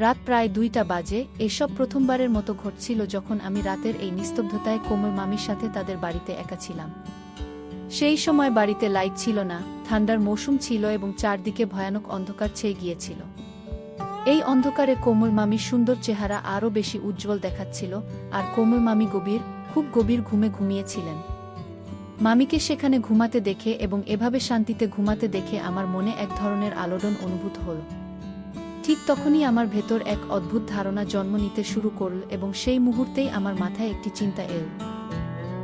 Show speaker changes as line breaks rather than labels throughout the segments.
রাত প্রায় ২টা বাজে। এসব প্রথমবারের মতো ঘটছিল যখন আমি রাতের এই নিস্তব্ধতায় কোমল মামির সাথে তাদের বাড়িতে একা ছিলাম। সেই সময় বাড়িতে লাইট ছিল না, ঠান্ডার মৌসুম ছিল এবং চারদিকে ভয়ানক অন্ধকার ছেয়ে গিয়েছিল। এই অন্ধকারে কোমল মামির সুন্দর চেহারা আরও বেশি উজ্জ্বল দেখাচ্ছিল, আর কোমল মামি খুব গভীর ঘুমে ঘুমিয়েছিলেন। মামিকে সেখানে ঘুমাতে দেখে এবং এভাবে শান্তিতে ঘুমাতে দেখে আমার মনে এক ধরনের আলোড়ন অনুভূত হল। ঠিক তখনই আমার ভেতর এক অদ্ভুত ধারণা জন্ম নিতে শুরু করল এবং সেই মুহূর্তেই আমার মাথায় একটি চিন্তা এল।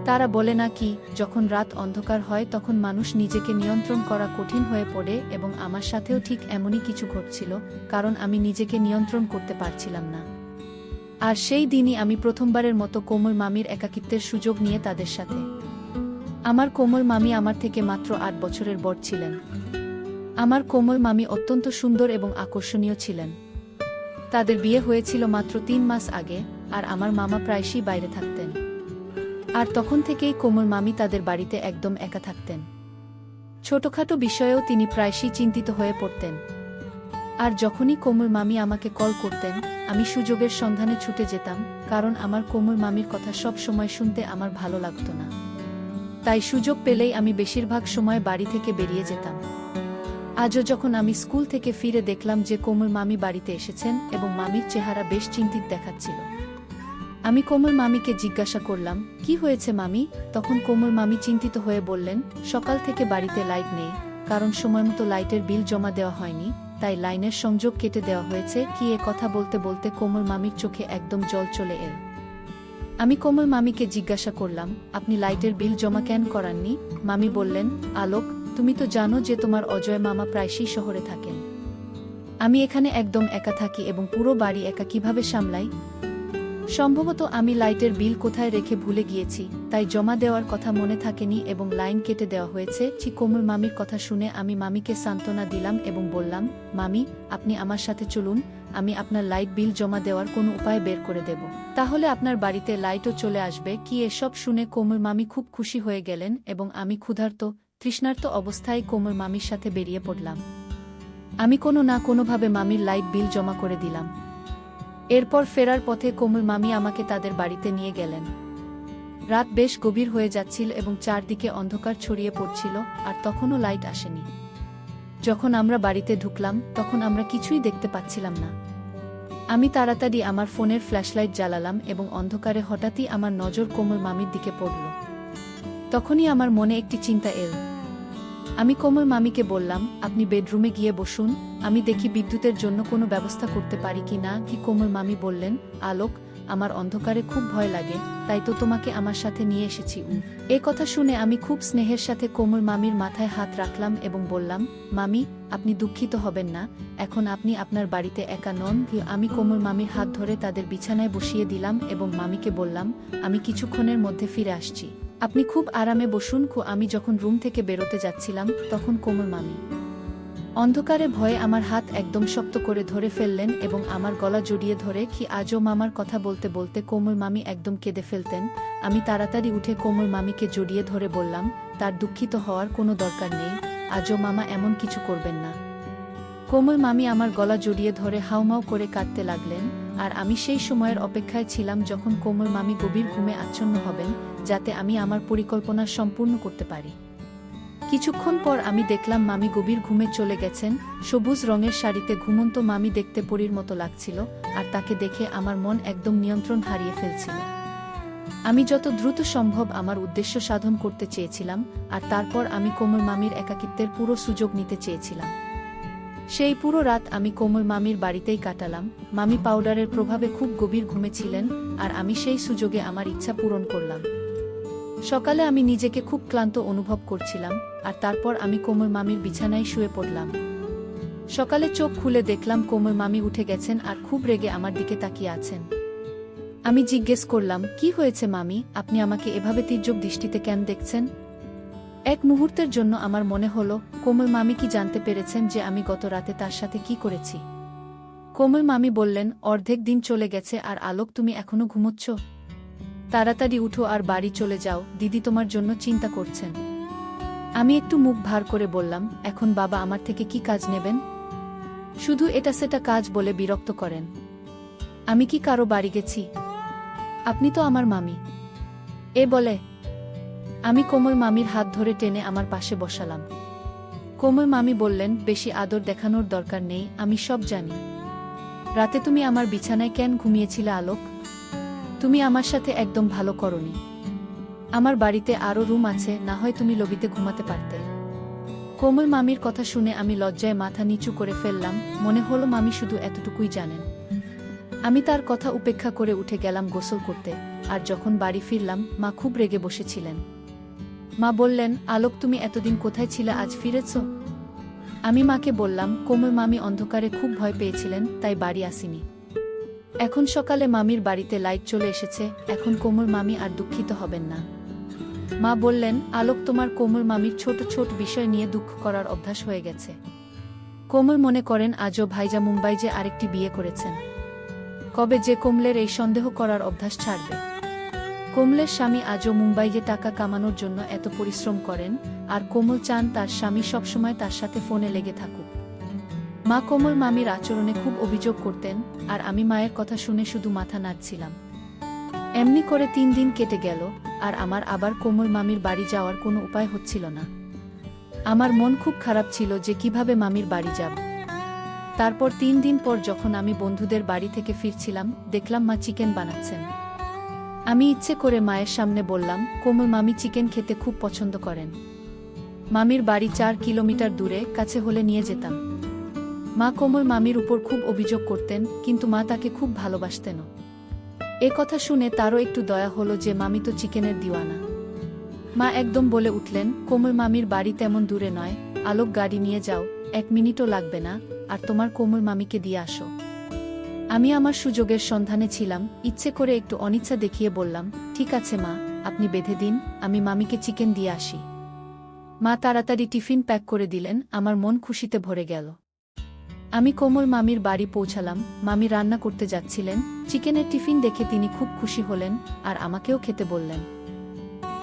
তারা বলে না কি, যখন রাত অন্ধকার হয় তখন মানুষ নিজেকে নিয়ন্ত্রণ করা কঠিন হয়ে পড়ে, এবং আমার সাথেও ঠিক এমনই কিছু ঘটছিল, কারণ আমি নিজেকে নিয়ন্ত্রণ করতে পারছিলাম না। আর সেই দিনই আমি প্রথমবারের মতো কোমল মামির একাকিত্বের সুযোগ নিয়ে তাদের সাথে। আমার কোমল মামি আমার থেকে মাত্র ৮ বছরের বড় ছিলেন। আমার কোমল মামি অত্যন্ত সুন্দর এবং আকর্ষণীয় ছিলেন। তাদের বিয়ে হয়েছিল মাত্র ৩ মাস আগে, আর আমার মামা প্রায়শই বাইরে থাকতেন। আর তখন থেকেই কোমল মামি তাদের বাড়িতে একদম একা থাকতেন। ছোটখাটো বিষয়েও তিনি প্রায়শই চিন্তিত হয়ে পড়তেন। আর যখনই কোমল মামি আমাকে কল করতেন, আমি সুযোগের সন্ধানে ছুটে যেতাম, কারণ আমার কোমল মামির কথা সব সময় শুনতে আমার ভালো লাগতো না। তাই সুযোগ পেলেই আমি বেশিরভাগ সময় বাড়ি থেকে বেরিয়ে যেতাম। আজও যখন আমি স্কুল থেকে ফিরে দেখলাম যে কোমল মামি বাড়িতে এসেছেন এবং মামির চেহারা বেশ চিন্তিত দেখাচ্ছিল। আমি কোমল মামিকে জিজ্ঞাসা করলাম, কি হয়েছে মামি? তখন কোমল মামি চিন্তিত হয়ে বললেন, সকাল থেকে বাড়িতে লাইট নেই, কারণ সময়মতো লাইটের বিল জমা দেওয়া হয়নি, তাই লাইনের সংযোগ কেটে দেওয়া হয়েছে। কি এ কথা বলতে বলতে কোমল মামির চোখে একদম জল চলে এল। আমি কোমল মামিকে জিজ্ঞাসা করলাম, আপনি লাইটের বিল জমা কেন করাননি? মামি বললেন, আলোক, তুমি তো জানো যে তোমার অজয় মামা প্রায়শই শহরে থাকেন। আমি এখানে একদম একা থাকি এবং পুরো বাড়ি একা কিভাবে সামলাই? সম্ভবত আমি লাইটের বিল কোথায় রেখে ভুলে গিয়েছি, তাই জমা দেওয়ার কথা মনে থাকেনি এবং লাইন কেটে দেওয়া হয়েছে। কোমল মামির কথা শুনে আমি মামিকে সান্ত্বনা দিলাম এবং বললাম, মামি, আপনি আমার সাথে চলুন, আমি আপনার লাইট বিল জমা দেওয়ার কোনো উপায় বের করে দেব, তাহলে আপনার বাড়িতে লাইটও চলে আসবে। এসব শুনে কোমল মামি খুব খুশি হয়ে গেলেন এবং আমি ক্ষুধার্ত তৃষ্ণার্ত অবস্থায় কোমল মামির সাথে বেরিয়ে পড়লাম। আমি কোনো না কোনোভাবে মামির লাইট বিল জমা করে দিলাম। এরপর ফেরার পথে কোমল মামি আমাকে তাদের বাড়িতে নিয়ে গেলেন। রাত বেশ গভীর হয়ে যাচ্ছিল এবং চারদিকে অন্ধকার ছড়িয়ে পড়ছিল, আর তখনও লাইট আসেনি। যখন আমরা বাড়িতে ঢুকলাম তখন আমরা কিছুই দেখতে পাচ্ছিলাম না। আমি তাড়াতাড়ি আমার ফোনের ফ্ল্যাশলাইট জ্বালালাম এবং অন্ধকারে হঠাৎই আমার নজর কোমল মামির দিকে পড়ল। তখনই আমার মনে একটি চিন্তা এল। আমি কোমল মামিকে বললাম, আপনি বেডরুমে গিয়ে বসুন, আমি দেখি বিদ্যুতের জন্য কোনো ব্যবস্থা করতে পারি কি না। কোমল মামি বললেন, আলোক, আমার অন্ধকারে খুব ভয় লাগে, তাই তো তোমাকে আমার সাথে নিয়ে এসেছি। এ কথা শুনে আমি খুব স্নেহের সাথে কোমল মামির মাথায় হাত রাখলাম এবং বললাম, মামি, আপনি দুঃখিত হবেন না, এখন আপনি আপনার বাড়িতে একা নন। আমি কোমল মামির হাত ধরে তাদের বিছানায় বসিয়ে দিলাম এবং মামিকে বললাম, আমি কিছুক্ষণের মধ্যে ফিরে আসছি, আপনি খুব আরামে বসুন। আমি যখন রুম থেকে বেরোতে যাচ্ছিলাম তখন কোমল মামি অন্ধকারে ভয়ে আমার হাত একদম শক্ত করে ধরে ফেললেন এবং আমার গলা জড়িয়ে ধরে আজও মামার কথা বলতে বলতে কোমল মামি একদম কেঁদে ফেলতেন। আমি তাড়াতাড়ি উঠে কোমল মামিকে জড়িয়ে ধরে বললাম, তার দুঃখিত হওয়ার কোনো দরকার নেই, আজও মামা এমন কিছু করবেন না। কোমল মামি আমার গলা জড়িয়ে ধরে হাউমাউ করে কাঁদতে লাগলেন, আর আমি সেই সময়ের অপেক্ষায় ছিলাম যখন কোমল মামি গভীর ঘুমে আচ্ছন্ন হবেন, যাতে আমি আমার পরিকল্পনা সম্পূর্ণ করতে পারি। কিছুক্ষণ পর আমি দেখলাম মামি গভীর ঘুমে চলে গেছেন। সবুজ রঙের শাড়িতে ঘুমন্ত মামি দেখতে পরীর মতো লাগছিল, আর তাকে দেখে আমার মন একদম নিয়ন্ত্রণ হারিয়ে ফেলছিল। আমি যত দ্রুত সম্ভব আমার উদ্দেশ্য সাধন করতে চেয়েছিলাম, আর তারপর আমি কোমল মামির একাকিত্বের পুরো সুযোগ নিতে চেয়েছিলাম। সেই পুরো রাত আমি কোমল মামির বাড়িতেই কাটালাম। মামি পাউডারের প্রভাবে খুব গভীর ঘুমে ছিলেন, আর আমি সেই সুযোগে আমার ইচ্ছা পূরণ করলাম। সকালে আমি নিজেকে খুব ক্লান্ত অনুভব করছিলাম, আর তারপর আমি কোমল মামির বিছানায় শুয়ে পড়লাম। সকালে চোখ খুলে দেখলাম কোমল মামি উঠে গেছেন আর খুব রেগে আমার দিকে তাকিয়ে আছেন। আমি জিজ্ঞেস করলাম, কি হয়েছে মামি, আপনি আমাকে এভাবে তীর্যক দৃষ্টিতে কেন দেখছেন? এক মুহূর্তের জন্য আমার মনে হলো, কোমল মামি কি জানতে পেরেছেন যে আমি গত রাতে তার সাথে কি করেছি? কোমল মামি বললেন, অর্ধেক দিন চলে গেছে আর আলোক, তুমি এখনো ঘুমোচ্ছ? তাড়াতাড়ি উঠো আর বাড়ি চলে যাও, দিদি তোমার জন্য চিন্তা করছেন। আমি একটু মুখ ভার করে বললাম, এখন বাবা আমার থেকে কি কাজ নেবেন? শুধু এটা সেটা কাজ বলে বিরক্ত করেন। আমি কি কারো বাড়ি গেছি? আপনি তো আমার মামি। এ বলে আমি কোমল মামির হাত ধরে টেনে আমার পাশে বসালাম। কোমল মামি বললেন, বেশি আদর দেখানোর দরকার নেই, আমি সব জানি। রাতে তুমি আমার বিছানায় কেন ঘুমিয়েছিলে আলোক? তুমি আমার সাথে একদম ভালো করনি। আমার বাড়িতে আরও রুম আছে, না হয় তুমি লবিতে ঘুমাতে পারতে। কোমল মামির কথা শুনে আমি লজ্জায় মাথা নিচু করে ফেললাম, মনে হলো মামি শুধু এতটুকুই জানেন। আমি তার কথা উপেক্ষা করে উঠে গেলাম গোসল করতে, আর যখন বাড়ি ফিরলাম মা খুব রেগে বসেছিলেন। মা বললেন, আলোক তুমি এতদিন কোথায় ছিলে, আজ ফিরেছ? আমি মাকে বললাম, কোমল মামি অন্ধকারে খুব ভয় পেয়েছিলেন, তাই বাড়ি আসিনি। এখন সকালে মামির বাড়িতে লাইট চলে এসেছে, এখন কোমল মামি আর দুঃখিত হবেন না। মা বললেন, আলোক তোমার কোমল মামির ছোট ছোট বিষয় নিয়ে দুঃখ করার অভ্যাস হয়ে গেছে। কোমল মনে করেন আজও ভাইজা মুম্বাই যে আরেকটি বিয়ে করেছেন। কবে যে কোমলের এই সন্দেহ করার অভ্যাস ছাড়বে? কোমলের স্বামী আজও মুম্বাইয়ে টাকা কামানোর জন্য এত পরিশ্রম করেন, আর কোমল চান তার স্বামী সবসময় তার সাথে ফোনে লেগে থাকুক। মা কোমল মামির আচরণে খুব অভিযোগ করতেন, আর আমি মায়ের কথা শুনে শুধু মাথা নাড়ছিলাম। এমনি করে 3 দিন কেটে গেল, আর আমার আবার কোমল মামির বাড়ি যাওয়ার কোনো উপায় হচ্ছিল না। আমার মন খুব খারাপ ছিল যে কিভাবে মামির বাড়ি যাব। তারপর 3 দিন পর যখন আমি বন্ধুদের বাড়ি থেকে ফিরছিলাম, দেখলাম মা চিকেন বানাচ্ছেন। আমি ইচ্ছে করে মায়ের সামনে বললাম, কোমল মামি চিকেন খেতে খুব পছন্দ করেন। মামির বাড়ি 4 কিলোমিটার দূরে, কাছে হলে নিয়ে যেতাম। মা কোমল মামির উপর খুব অভিযোগ করতেন, কিন্তু মা তাকে খুব ভালোবাসতেন। এ কথা শুনে তারও একটু দয়া হলো যে মামি তো চিকেনের দিওয়ানা। মা একদম বলে উঠলেন, কোমল মামির বাড়ি তেমন দূরে নয়, আলোক গাড়ি নিয়ে যাও, 1 মিনিটও লাগবে না, আর তোমার কোমল মামিকে দিয়ে আসো। আমি আমার সুযোগের সন্ধানে ছিলাম, ইচ্ছে করে একটু অনিচ্ছা দেখিয়ে বললাম, ঠিক আছে মা, আপনি বেঁধে দিন, আমি মামিকে চিকেন দিয়ে আসি। মা তাড়াতাড়ি টিফিন প্যাক করে দিলেন, আমার মন খুশিতে ভরে গেল। আমি কোমল মামির বাড়ি পৌঁছালাম, মামি রান্না করতে যাচ্ছিলেন। চিকেনের টিফিন দেখে তিনি খুব খুশি হলেন, আর আমাকেও খেতে বললেন।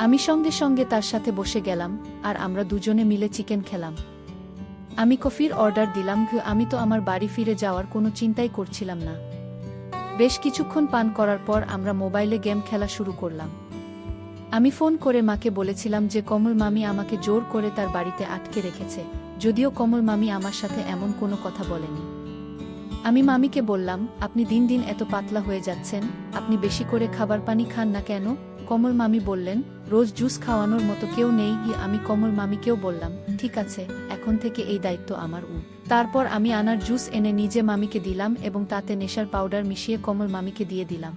আমি সঙ্গে সঙ্গে তার সাথে বসে গেলাম, আর আমরা দুজনে মিলে চিকেন খেলাম। আমি কফির অর্ডার দিলাম। আমি তো আমার বাড়ি ফিরে যাওয়ার কোনো চিন্তাই করছিলাম না। বেশ কিছুক্ষণ পান করার পর আমরা মোবাইলে গেম খেলা শুরু করলাম। আমি ফোন করে মাকে বলেছিলাম যে কমল মামি আমাকে জোর করে তার বাড়িতে আটকে রেখেছে, যদিও কমল মামি আমার সাথে এমন কোনো কথা বলেনি। আমি মামিকে বললাম, আপনি দিন দিন এত পাতলা হয়ে যাচ্ছেন, আপনি বেশি করে খাবার পানি খান না কেন? কমল মামি বললেন, রোজ জুস খাওয়ানোর মতো কেউ নেই। আমি কমল মামিকেও বললাম, ঠিক আছে, এখন থেকে এই দায়িত্ব আমার। তারপর আমি আনার জুস এনে নিজে মামিকে দিলাম এবং তাতে নেশার পাউডার মিশিয়ে কমল মামিকে দিয়ে দিলাম।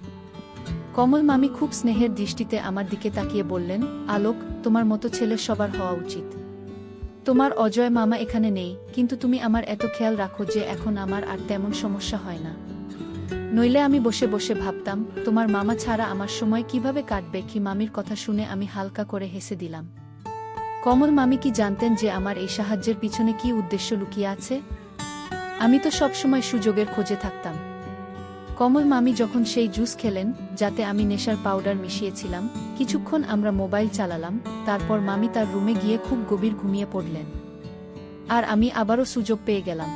কমল মামি খুব স্নেহের দৃষ্টিতে আমার দিকে তাকিয়ে বললেন, আলোক, তোমার মতো ছেলে সবার হওয়া উচিত। তোমার অজয় মামা এখানে নেই, কিন্তু তুমি আমার এত খেয়াল রাখো যে এখন আমার আর তেমন সমস্যা হয় না। নইলে আমি বসে বসে ভাবতাম, তোমার মামা ছাড়া আমার সময় কিভাবে কাটবে। কি মামির কথা শুনে আমি হালকা করে হেসে দিলাম। কমল মামি কি জানতেন যে আমার এই সাহায্যের পিছনে কি উদ্দেশ্য লুকিয়ে আছে? আমি তো সবসময় সুযোগের খোঁজে থাকতাম। কমল মামি যখন সেই জুস খেলেন, যাতে আমি নেশার পাউডার মিশিয়েছিলাম, কিছুক্ষণ আমরা মোবাইল চালালাম। তারপর মামি তার রুমে গিয়ে খুব গভীর ঘুমিয়ে পড়লেন। আর আমি আবারও সুযোগ পেয়ে গেলাম।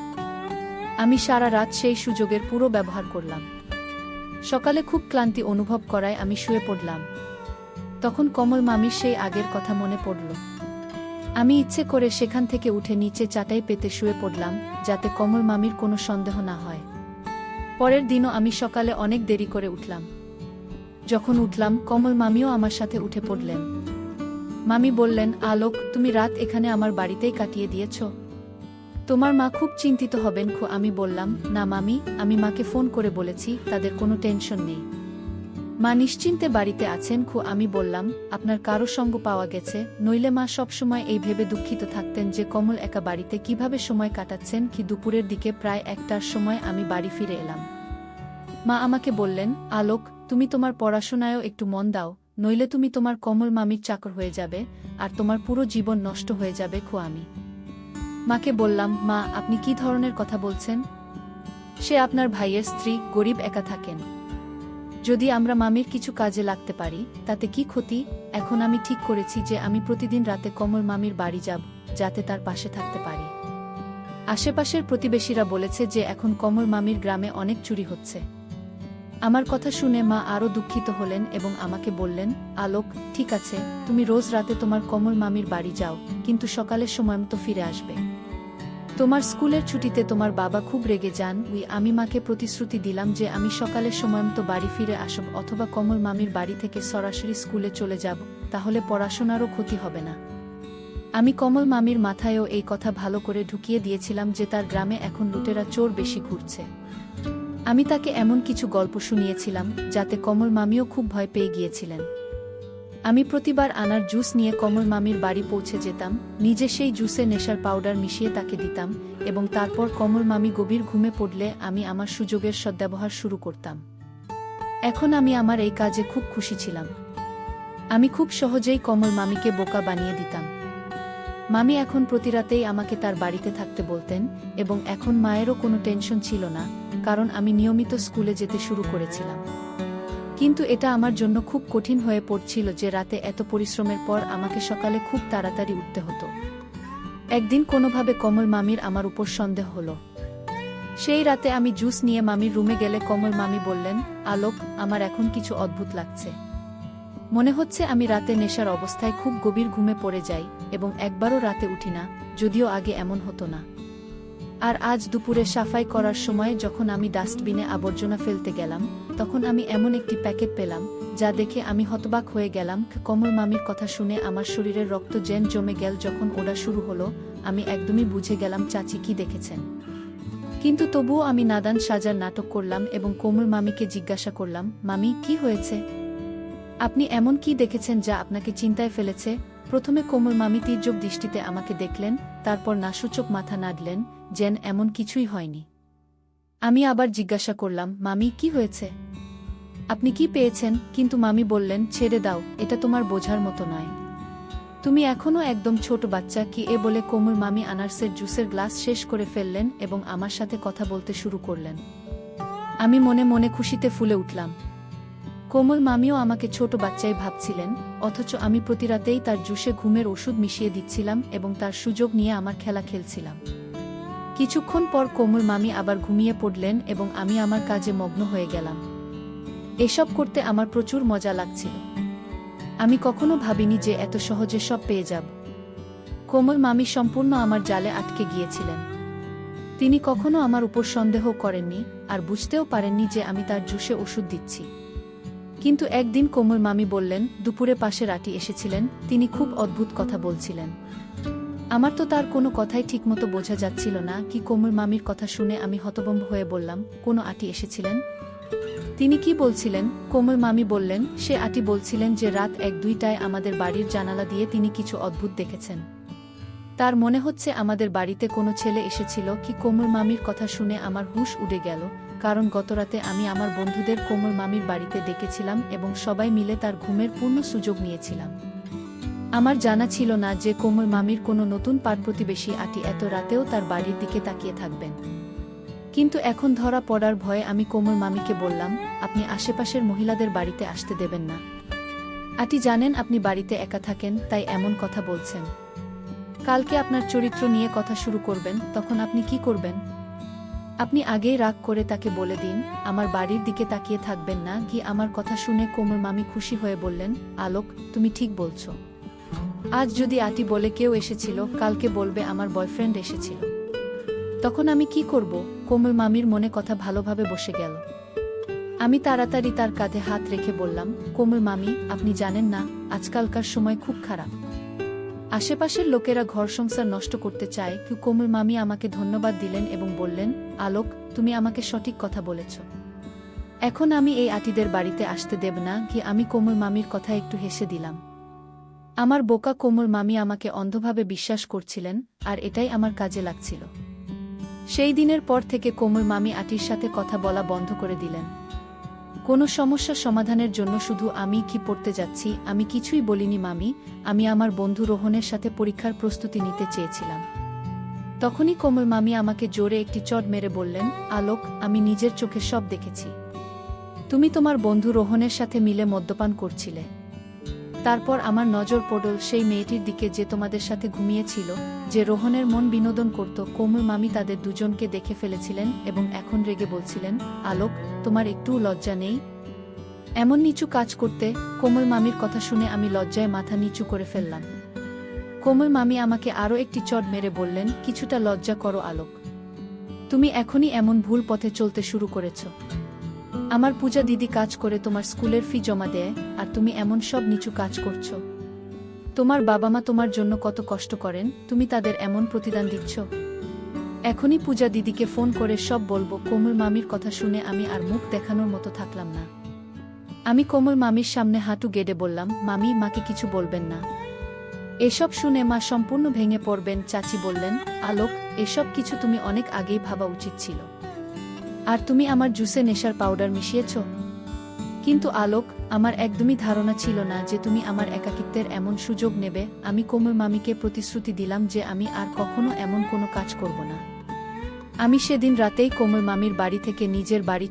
আমি সারা রাত সেই সুযোগের পুরো ব্যবহার করলাম। সকালে খুব ক্লান্তি অনুভব করায় আমি শুয়ে পড়লাম। তখন কমল মামির সেই আগের কথা মনে পড়ল। আমি ইচ্ছে করে সেখান থেকে উঠে নিচে চাটাই পেতে শুয়ে পড়লাম, যাতে কমল মামির কোনো সন্দেহ না হয়। পরের দিনও আমি সকালে অনেক দেরি করে উঠলাম। যখন উঠলাম, কমল মামিও আমার সাথে উঠে পড়লেন। মামি বললেন, আলোক, তুমি রাত এখানে আমার বাড়িতেই কাটিয়ে দিয়েছ? তোমার মা খুব চিন্তিত হবেন। আমি বললাম, না মামি, আমি মাকে ফোন করে বলেছি, তাদের কোনো টেনশন নেই। মা নিশ্চিন্তে বাড়িতে আছেন। আমি বললাম, আপনার কারো সঙ্গ পাওয়া গেছে? নইলে মা সবসময় এই ভেবে দুঃখিত থাকতেন যে কমল একা বাড়িতে কিভাবে সময় কাটাচ্ছেন। দুপুরের দিকে প্রায় 1টার সময় আমি বাড়ি ফিরে এলাম। মা আমাকে বললেন, আলোক, তুমি তোমার পড়াশোনায়ও একটু মন দাও, নইলে তুমি তোমার কমল মামির চাকর হয়ে যাবে, আর তোমার পুরো জীবন নষ্ট হয়ে যাবে। আমি মাকে বললাম, মা, আপনি কি ধরনের কথা বলছেন? সে আপনার ভাইয়ের স্ত্রী, গরিব, একা থাকেন। যদি আমরা মামির কিছু কাজে লাগতে পারি, তাতে কি ক্ষতি? এখন আমি ঠিক করেছি যে আমি প্রতিদিন রাতে কমল মামির বাড়ি যাব, যাতে তার পাশে থাকতে পারি। আশেপাশের প্রতিবেশীরা বলেছে যে এখন কমল মামির গ্রামে অনেক চুরি হচ্ছে। আমার কথা শুনে মা আরও দুঃখিত হলেন এবং আমাকে বললেন, আলোক, ঠিক আছে, তুমি রোজ রাতে তোমার কমল মামির বাড়ি যাও, কিন্তু সকালের সময়মতো ফিরে আসবে। তোমার স্কুলের ছুটিতে তোমার বাবা খুব রেগে যান। আমি মাকে প্রতিশ্রুতি দিলাম যে আমি সকালের সময়মতো বাড়ি ফিরে আসব অথবা কমল মামির বাড়ি থেকে সরাসরি স্কুলে চলে যাব, তাহলে পড়াশোনারও ক্ষতি হবে না। আমি কমল মামির মাথায়ও এই কথা ভালো করে ঢুকিয়ে দিয়েছিলাম যে তার গ্রামে এখন লুটেরা চোর বেশি ঘুরছে। আমি তাকে এমন কিছু গল্প শুনিয়েছিলাম যাতে কমল মামিও খুব ভয় পেয়ে গিয়েছিলেন। আমি প্রতিবার আনার জুস নিয়ে কমল মামির বাড়ি পৌঁছে যেতাম, নিজে সেই জুসে নেশার পাউডার মিশিয়ে তাকে দিতাম, এবং তারপর কমল মামি গভীর ঘুমে পড়লে আমি আমার সুযোগের সদ্ব্যবহার শুরু করতাম। এখন আমি আমার এই কাজে খুব খুশি ছিলাম। আমি খুব সহজেই কমল মামিকে বোকা বানিয়ে দিতাম। মামি এখন প্রতি রাতেই আমাকে তার বাড়িতে থাকতে বলতেন, এবং এখন মায়েরও কোনো টেনশন ছিল না, কারণ আমি নিয়মিত স্কুলে যেতে শুরু করেছিলাম। কিন্তু এটা আমার জন্য খুব কঠিন হয়ে পড়ছিল যে রাতে এত পরিশ্রমের পর আমাকে সকালে খুব তাড়াতাড়ি উঠতে হতো। একদিন কোনোভাবে কমল মামির আমার উপর সন্দেহ হলো। সেই রাতে আমি জুস নিয়ে মামির রুমে গেলে কমল মামি বললেন, আলোক, আমার এখন কিছু অদ্ভুত লাগছে। মনে হচ্ছে আমি রাতে নেশার অবস্থায় খুব গভীর ঘুমে পড়ে যাই এবং একবারও রাতে উঠি না, যদিও আগে এমন হতো না। আর আজ দুপুরে সাফাই করার সময় যখন আমি ডাস্টবিনে আবর্জনা ফেলতে গেলাম, তখন আমি এমন একটি প্যাকেট পেলাম যা দেখে আমি হতবাক হয়ে গেলাম। কমল মামির কথা শুনে আমার শরীরের রক্ত যেন জমে গেল। যখন ওটা শুরু হলো, আমি একদমই বুঝে গেলাম চাচি কি দেখেছেন। কিন্তু তবুও আমি নাদান সাজার নাটক করলাম এবং কমল মামিকে জিজ্ঞাসা করলাম, মামি, কি হয়েছে? আপনি এমন কি দেখেছেন যা আপনাকে চিন্তায় ফেলেছে? প্রথমে কমল মামি তীর্যক দৃষ্টিতে আমাকে দেখলেন, তারপর নাসূচক মাথা নাড়লেন, যেন এমন কিছুই হয়নি। আমি আবার জিজ্ঞাসা করলাম, মামি, কি হয়েছে? আপনি কি পেয়েছেন? কিন্তু মামি বললেন, ছেড়ে দাও, এটা তোমার বোঝার মতো নয়। তুমি এখনও একদম ছোট বাচ্চা। কি এ বলে কমল মামি আনারসের জুসের গ্লাস শেষ করে ফেললেন এবং আমার সাথে কথা বলতে শুরু করলেন। আমি মনে মনে খুশিতে ফুলে উঠলাম। কোমল মামিও আমাকে ছোট বাচ্চাই ভাবছিলেন, অথচ আমি প্রতি রাতেই তার জুসে ঘুমের ওষুধ মিশিয়ে দিচ্ছিলাম এবং তার সুযোগ নিয়ে আমার খেলা খেলছিলাম। কিছুক্ষণ পর কোমল মামি আবার ঘুমিয়ে পড়লেন এবং আমি আমার কাজে মগ্ন হয়ে গেলাম। এসব করতে আমার প্রচুর মজা লাগছিল। আমি কখনো ভাবিনি যে এত সহজে সব পেয়ে যাব। কোমল মামি সম্পূর্ণ আমার জালে আটকে গিয়েছিলেন। তিনি কখনো আমার উপর সন্দেহ করেননি আর বুঝতেও পারেননি যে আমি তার জুসে ওষুধ দিচ্ছি। কিন্তু একদিন কোমল মামি বললেন, দুপুরে পাশের আঁটি এসেছিলেন, তিনি খুব অদ্ভুত কথা বলছিলেন। আমার তো তার কোনো কথাই ঠিকমতো বোঝা যাচ্ছিল না। কি কোমল মামির কথা শুনে আমি হতভম্ব হয়ে বললাম, কোনো আঁটি এসেছিলেন? তিনি কি বলছিলেন? কোমল মামি বললেন, সে আঁটি বলছিলেন যে রাত 1-2টায় আমাদের বাড়ির জানালা দিয়ে তিনি কিছু অদ্ভুত দেখেছেন। তার মনে হচ্ছে আমাদের বাড়িতে কোনো ছেলে এসেছিল। কি কোমল মামির কথা শুনে আমার হুঁশ উড়ে গেল, কারণ গতরাতে আমি আমার বন্ধুদের কোমল মামির বাড়িতে ডেকেছিলাম এবং সবাই মিলে তার ঘুমের পূর্ণ সুযোগ নিয়েছিলাম। আমার জানা ছিল না যে কোমল মামির কোনো নতুন পাড় প্রতিবেশী আঁটি এত রাতেও তার বাড়ির দিকে তাকিয়ে থাকবেন। কিন্তু এখন ধরা পড়ার ভয়ে আমি কোমল মামিকে বললাম, আপনি আশেপাশের মহিলাদের বাড়িতে আসতে দেবেন না। আঁটি জানেন আপনি বাড়িতে একা থাকেন, তাই এমন কথা বলছেন। কালকে আপনার চরিত্র নিয়ে কথা শুরু করবেন, তখন আপনি কি করবেন? আপনি আগেই রাগ করে তাকে বলে দিন আমার বাড়ির দিকে তাকিয়ে থাকবেন না। কি আমার কথা শুনে কোমল মামি খুশি হয়ে বললেন, আলোক, তুমি ঠিক বলছো। আজ যদি আঁটি বলে কেউ এসেছিল, কালকে বলবে আমার বয়ফ্রেন্ড এসেছিল। তখন আমি কি করব? কোমল মামির মনে কথা ভালোভাবে বসে গেল। আমি তাড়াতাড়ি তার কাঁধে হাত রেখে বললাম, কোমল মামি, আপনি জানেন না, আজকালকার সময় খুব খারাপ। আশেপাশের লোকেরা ঘর সংসার নষ্ট করতে চায়। কোমল মামি আমাকে ধন্যবাদ দিলেন এবং বললেন, আলোক, তুমি আমাকে সঠিক কথা বলেছ। এখন আমি এই আঁটিদের বাড়িতে আসতে দেব না। কি আমি কোমল মামির কথা একটু হেসে দিলাম। আমার বোকা কোমল মামি আমাকে অন্ধভাবে বিশ্বাস করছিলেন, আর এটাই আমার কাজে লাগছিল। সেই দিনের পর থেকে কোমল মামি আঁটির সাথে কথা বলা বন্ধ করে দিলেন। কোনো সমস্যা সমাধানের জন্য শুধু আমি কি পড়তে যাচ্ছি আমি কিছুই বলিনি মামি। আমি আমার বন্ধু রোহনের সাথে পরীক্ষার প্রস্তুতি নিতে চেয়েছিলাম। তখনই কোমল মামি আমাকে জোরে একটি চড় মেরে বললেন, আলোক, আমি নিজের চোখে সব দেখেছি। তুমি তোমার বন্ধু রোহনের সাথে মিলে মদ্যপান করছিলে। তারপর আমার নজর পড়ল সেই মেয়েটির দিকে যে তোমাদের সাথে ঘুমিয়েছিল, যে রোহনের মন বিনোদন করত। কোমল মামি তাদের দুজনকে দেখে ফেলেছিলেন এবং এখন রেগে বলছিলেন, আলোক, তোমার একটুও লজ্জা নেই এমন নিচু কাজ করতে? কোমল মামির কথা শুনে আমি লজ্জায় মাথা নিচু করে ফেললাম। কোমল মামি আমাকে আরও একটি চড় মেরে বললেন, কিছুটা লজ্জা করো আলোক, তুমি এখনই এমন ভুল পথে চলতে শুরু করেছ। আমার পূজা দিদি কাজ করে তোমার স্কুলের ফি জমা দেয়, আর তুমি এমন সব নিচু কাজ করছো। তোমার বাবা মা তোমার জন্য কত কষ্ট করেন, তুমি তাদের এমন প্রতিদান দিচ্ছ। এখনই পূজা দিদিকে ফোন করে সব বলবো। কোমল মামির কথা শুনে আমি আর মুখ দেখানোর মতো থাকলাম না। আমি কোমল মামির সামনে হাঁটু গেড়ে বললাম, মামি, মাকে কিছু বলবেন না। এসব শুনে মা সম্পূর্ণ ভেঙে পড়বেন। চাচি বললেন, আলোক, এসব কিছু তুমি অনেক আগেই ভাবা উচিত ছিল। আর তুমি আমার জুসে নেশার পাউডার মিশিয়েছ। কিন্তু আলোক, আমার একদমই ধারণা ছিল না যে তুমি আমার একাকিত্বের এমন সুযোগ নেবে। আমি কোমল মামিকে প্রতিশ্রুতি দিলাম যে আমি আর কখনো এমন কোনো কাজ করব না। আমি সেদিন রাতেই কোমল মামির বাড়ি থেকে নিজের বাড়ি